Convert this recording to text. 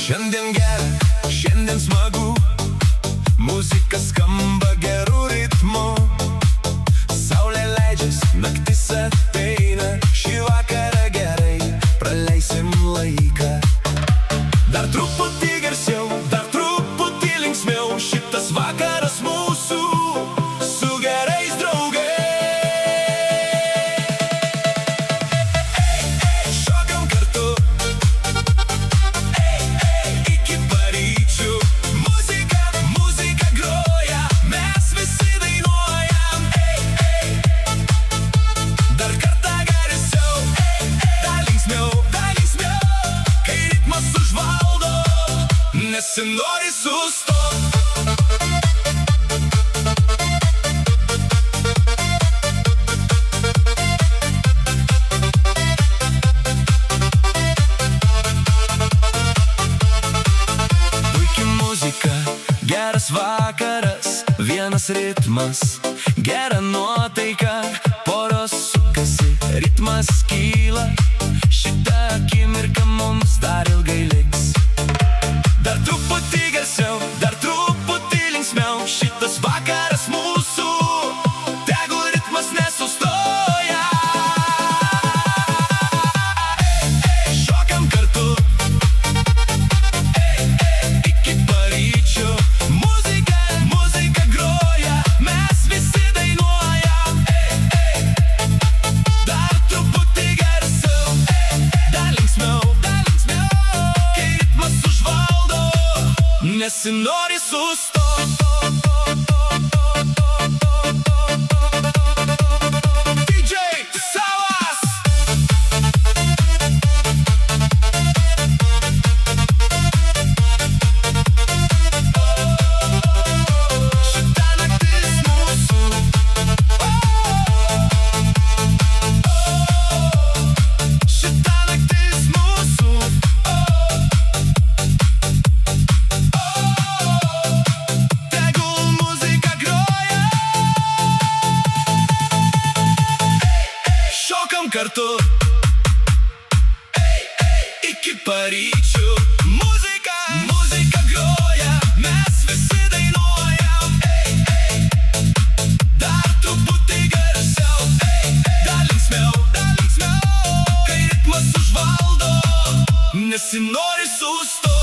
Šiandien gera, šiandien smagu, muzika skamba geru ritmu. Saulė leidžias, naktis ateina, šį vakarą gerai praleisim laiką. Dar truputį garsiau, dar truputį linksmiau, šitas vakaras mūsų su gerais draugais. Šokam kartu, iki paryčių. Muzika groja, mes visi dainuojam. Dar kartą garsiau, dar linksmiau, kai ritmas užvaldo, nesinori sustot. Puiki muzika, geras vakaras, vienas ritmas, gera nuotaika, poros sukasi, ritmas kyla, šitą akimirką mums dar ilgai liks. Dar truputį garsiau, dar truputį linksmiau, šitas vakaras mūsų, tegul ritmas nesustoja. Šokam kartu, iki paryčių. Muzika groja, mes visi dainuojam. Dar truputį garsiau, dar linksmiau, kai ritmas užvaldo, nesinori sustot. DJ Savas! Šita naktis mūsų. Šita naktis mūsų. Tegul muzika groja. Šokam kartu, iki paryčių. Muzika groja, mes visi dainuojam. Dar truputį garsiau, dar linksmiau, kai ritmas užvaldo, nesinori sustot.